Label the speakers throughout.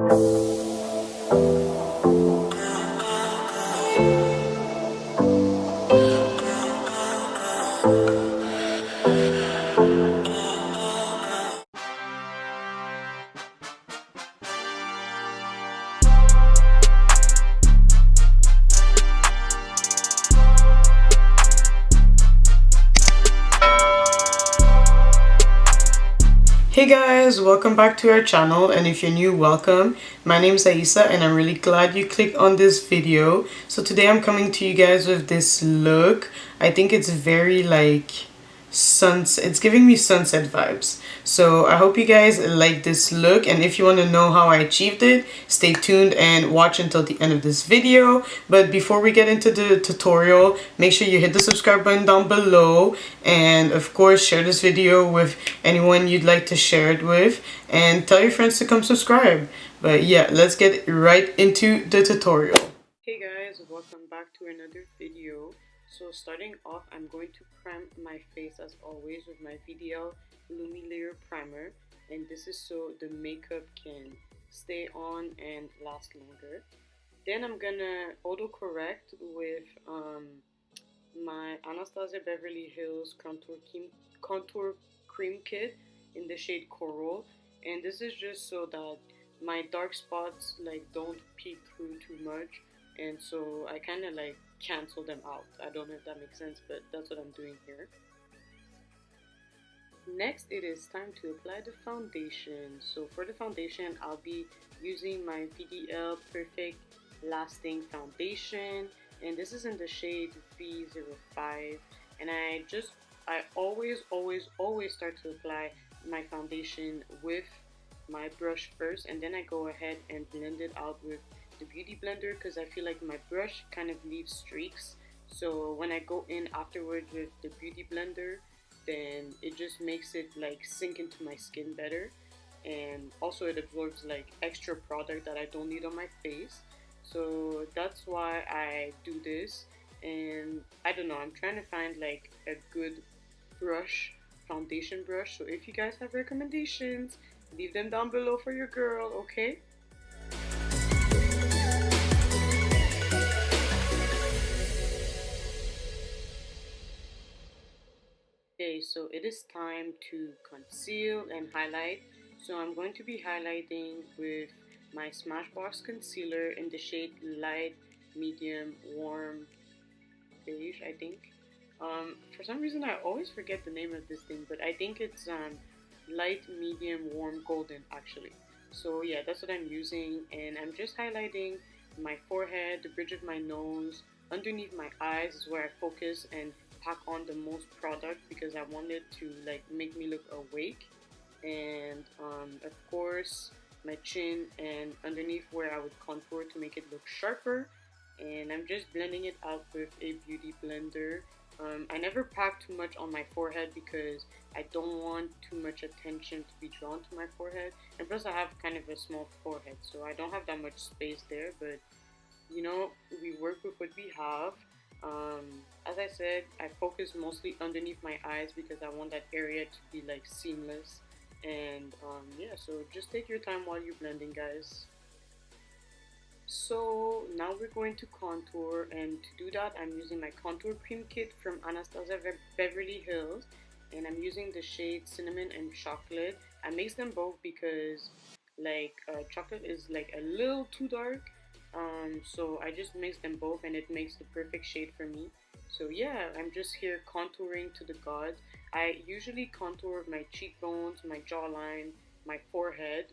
Speaker 1: Hey guys, welcome back to our channel, and if you're new, welcome. My name is Aisa and I'm really glad you clicked on this video. So today I'm coming to you guys with this look. I think it's very like sunset, it's giving me sunset vibes. So I hope you guys like this look, and if you want to know how I achieved it, stay tuned and watch until the end of this video. But before we get into the tutorial, make sure you hit the subscribe button down below, and of course share this video with anyone you'd like to share it with, and tell your friends to come subscribe. But yeah, let's get right into the tutorial. Hey guys, welcome back to another video. So starting off, I'm going to prime my face as always with my VDL Lumilayer Primer, and this is so the makeup can stay on and last longer. Then I'm gonna auto correct with my Anastasia Beverly Hills contour cream kit in the shade Coral, and this is just so that my dark spots like don't peek through too much, and so I kind of like cancel them out. I don't know if that makes sense, but that's what I'm doing here. Next, it is time to apply the foundation. So for the foundation, I'll be using my VDL Perfect-Lasting Foundation, and this is in the shade V05. And I always start to apply my foundation with my brush first, and then I go ahead and blend it out with the beauty blender, because I feel like my brush kind of leaves streaks. So when I go in afterwards with the beauty blender, then it just makes it like sink into my skin better, and also it absorbs like extra product that I don't need on my face. So that's why I do this. And I don't know, I'm trying to find like a good brush, foundation brush. So if you guys have recommendations, leave them down below for your girl, okay? Okay, so it is time to conceal and highlight. So I'm going to be highlighting with my Smashbox concealer in the shade light, medium, warm beige, I think. For some reason I always forget the name of this thing, but I think it's light, medium, warm, golden actually. So yeah, that's what I'm using, and I'm just highlighting my forehead, the bridge of my nose, underneath my eyes is where I focus and pack on the most product, because I wanted to like make me look awake. And of course my chin and underneath where I would contour to make it look sharper. And I'm just blending it out with a beauty blender. I never pack too much on my forehead because I don't want too much attention to be drawn to my forehead, and plus I have kind of a small forehead, so I don't have that much space there. But you know, we work with what we have. As I said, I focus mostly underneath my eyes because I want that area to be like seamless. And yeah, so just take your time while you're blending, guys. So now we're going to contour, and to do that I'm using my contour cream kit from Anastasia Beverly Hills, and I'm using the shade Cinnamon and Chocolate. I mix them both because like chocolate is like a little too dark, so I just mix them both and it makes the perfect shade for me. So yeah, I'm just here contouring to the gods. I usually contour my cheekbones, my jawline, my forehead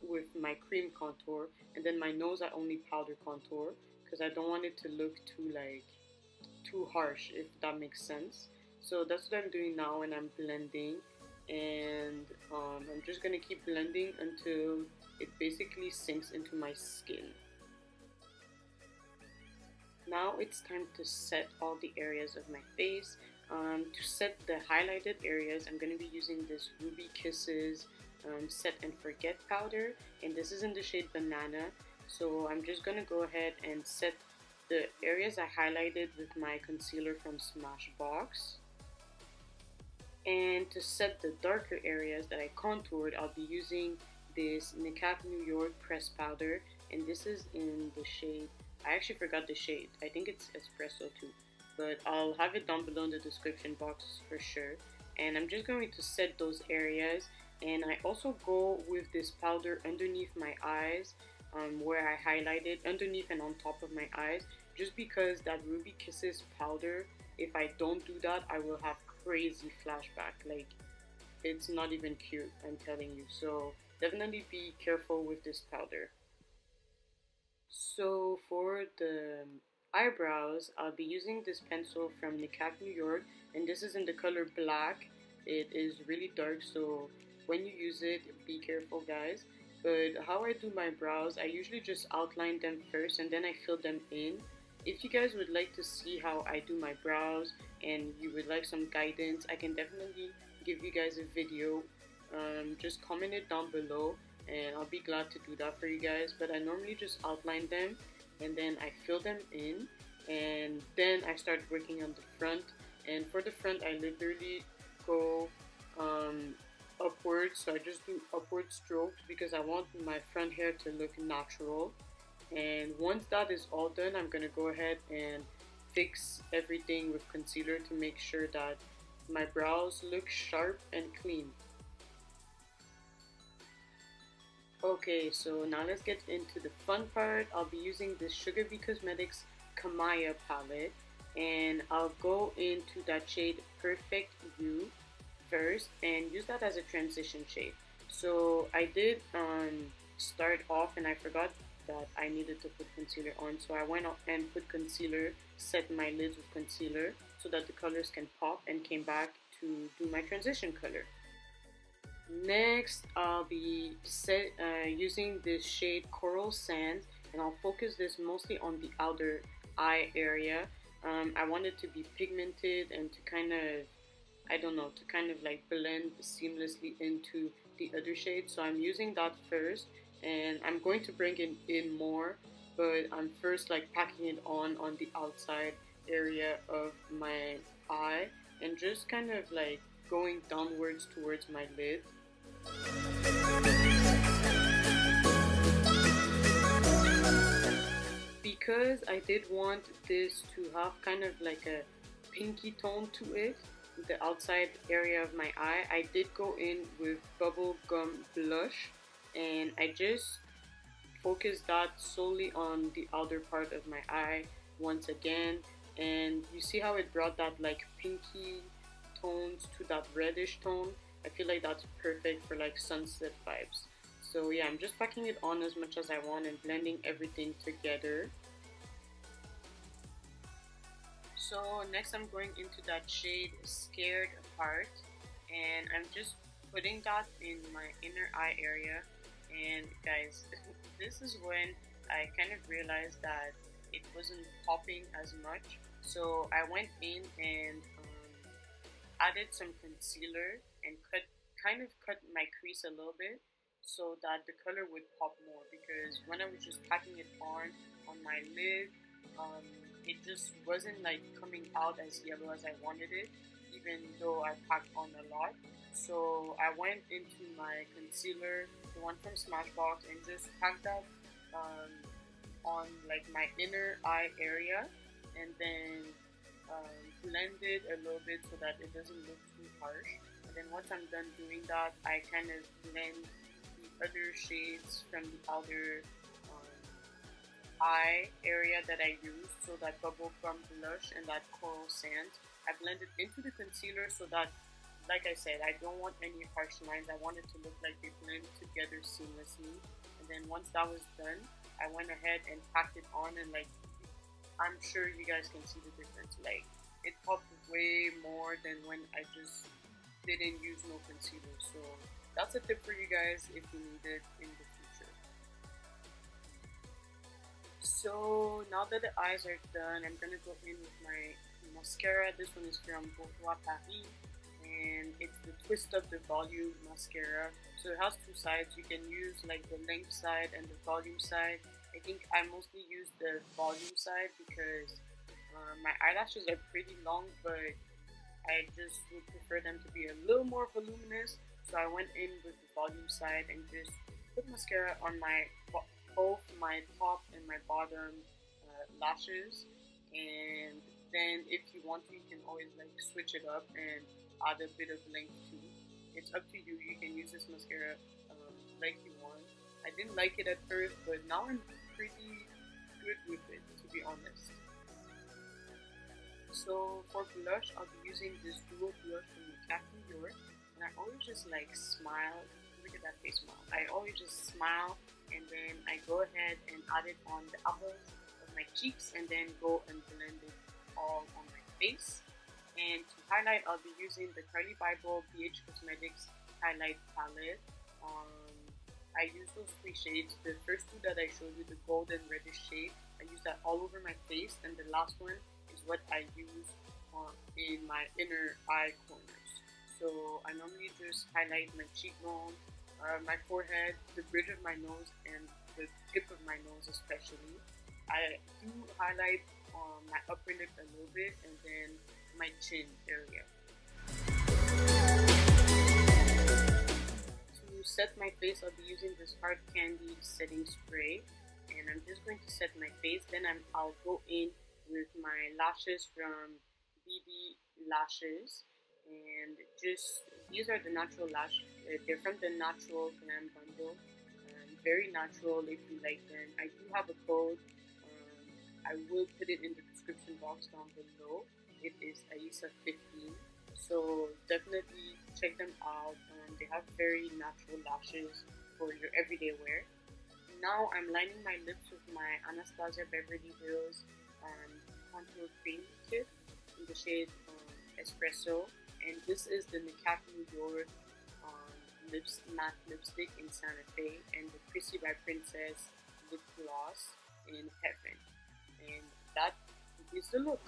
Speaker 1: with my cream contour, and then my nose I only powder contour because I don't want it to look too harsh, if that makes sense. So that's what I'm doing now, and I'm blending, and I'm just gonna keep blending until it basically sinks into my skin. Now it's time to set all the areas of my face. To set the highlighted areas, I'm going to be using this RubyKisses Set and Forget powder, and this is in the shade Banana. So I'm just going to go ahead and set the areas I highlighted with my concealer from Smashbox. And to set the darker areas that I contoured, I'll be using this NICKAK New York pressed powder, and this is in the shade, I actually forgot the shade, I think it's Espresso too, but I'll have it down below in the description box for sure. And I'm just going to set those areas, and I also go with this powder underneath my eyes, where I highlighted underneath and on top of my eyes, just because that RubyKisses powder, if I don't do that, I will have crazy flashback. Like, it's not even cute, I'm telling you. So definitely be careful with this powder. So for the eyebrows, I'll be using this pencil from NICKAK New York, and this is in the color black. It is really dark, so when you use it, be careful, guys. But how I do my brows, I usually just outline them first and then I fill them in. If you guys would like to see how I do my brows and you would like some guidance, I can definitely give you guys a video. Just comment it down below and I'll be glad to do that for you guys. But I normally just outline them and then I fill them in, and then I start working on the front. And for the front, I literally go upwards, so I just do upward strokes because I want my front hair to look natural. And once that is all done, I'm gonna go ahead and fix everything with concealer to make sure that my brows look sharp and clean. Okay, so now let's get into the fun part. I'll be using this Sugabee Cosmetics Kamiah palette, and I'll go into that shade Perfect You first and use that as a transition shade. So I did start off and I forgot that I needed to put concealer on, so I went up and put concealer, set my lids with concealer so that the colors can pop, and came back to do my transition color. Next, I'll be using this shade Coral Sands, and I'll focus this mostly on the outer eye area. I want it to be pigmented and to kind of, I don't know, to kind of like blend seamlessly into the other shades. So I'm using that first, and I'm going to bring it in more, but I'm first like packing it on the outside area of my eye and just kind of like going downwards towards my lid. Because I did want this to have kind of like a pinky tone to it, the outside area of my eye, I did go in with bubblegum blush, and I just focused that solely on the outer part of my eye once again. And you see how it brought that like pinky tones to that reddish tone. I feel like that's perfect for like sunset vibes. So yeah, I'm just packing it on as much as I want and blending everything together. So next I'm going into that shade Scared Apart, and I'm just putting that in my inner eye area. And guys, this is when I kind of realized that it wasn't popping as much. So I went in and added some concealer and kind of cut my crease a little bit so that the color would pop more, because when I was just packing it on my lid, it just wasn't like coming out as yellow as I wanted it, even though I packed on a lot. So I went into my concealer, the one from Smashbox, and just packed that on like my inner eye area, and then blended a little bit so that it doesn't look too harsh. And then once I'm done doing that, I kind of blend the other shades from the outer eye area that I used, so that bubblegum blush and that coral sand, I blended into the concealer so that, like I said, I don't want any harsh lines. I want it to look like they blend together seamlessly. And then once that was done, I went ahead and packed it on, and like, I'm sure you guys can see the difference. Like, it popped way more than when I just didn't use no concealer. So that's a tip for you guys if you need it in the future. So now that the eyes are done, I'm gonna go in with my mascara. This one is from BeautybyBD, and it's the Twist Up the Volume mascara. So it has two sides. You can use like the length side and the volume side. I think I mostly use the volume side because my eyelashes are pretty long, but I just would prefer them to be a little more voluminous. So I went in with the volume side and just put mascara on my both my top and my bottom lashes, and then if you want to, you can always like switch it up and add a bit of length too. It's up to you. You can use this mascara like you want. I didn't like it at first, but now I'm pretty good with it, to be honest. So for blush, I'll be using this dual blush from NICKAK New York, and I always just like smile. Look at that face smile. I always just smile, and then I go ahead and add it on the apples of my cheeks, and then go and blend it all on my face. And to highlight, I'll be using the Carli Bybel BH Cosmetics highlight palette. I use those 3 shades. The first 2 that I showed you, the golden reddish shade, I use that all over my face, and the last one is what I use in my inner eye corners. So I normally just highlight my cheekbone, my forehead, the bridge of my nose, and the tip of my nose especially. I do highlight my upper lip a little bit, and then my chin area. To set my face, I'll be using this Hard Candy setting spray, and I'm just going to set my face. Then I'll go in with my lashes from BD Lashes, and just these are the natural lash. They're from the natural Glam bundle. Very natural if you like them. I do have a code. I will put it in the description box down below. It is Aisa15. So definitely check them out. They have very natural lashes for your everyday wear. Now I'm lining my lips with my Anastasia Beverly Hills contour cream tip in the shade Espresso, and this is the NICKAK New York matte lipstick in Santa Fe, and the Chrissy by Princess lip gloss in Heaven, and that is the look.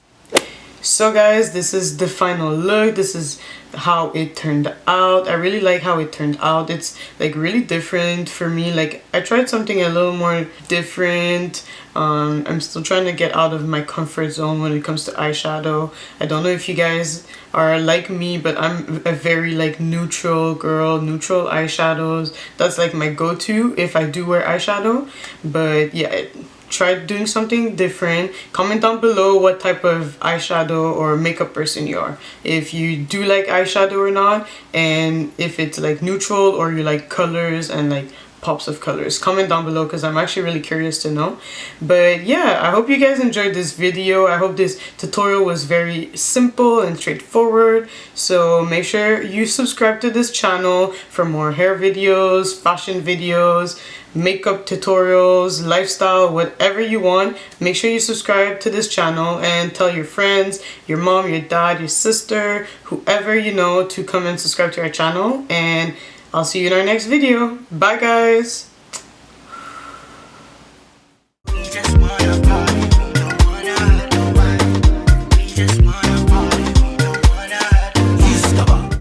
Speaker 1: So guys, this is the final look. This is how it turned out. I really like how it turned out. It's like really different for me. Like I tried something a little more different. I'm still trying to get out of my comfort zone when it comes to eyeshadow. I don't know if you guys are like me, but I'm a very like neutral girl. Neutral eyeshadows, that's like my go-to if I do wear eyeshadow. But yeah, try doing something different. Comment down below what type of eyeshadow or makeup person you are, if you do like eyeshadow or not, and if it's like neutral or you like colors and like pops of colors. Comment down below because I'm actually really curious to know. But yeah, I hope you guys enjoyed this video. I hope this tutorial was very simple and straightforward. So make sure you subscribe to this channel for more hair videos, fashion videos, makeup tutorials, lifestyle, whatever you want. Make sure you subscribe to this channel and tell your friends, your mom, your dad, your sister, whoever you know to come and subscribe to our channel. And I'll see you in our next video. Bye guys!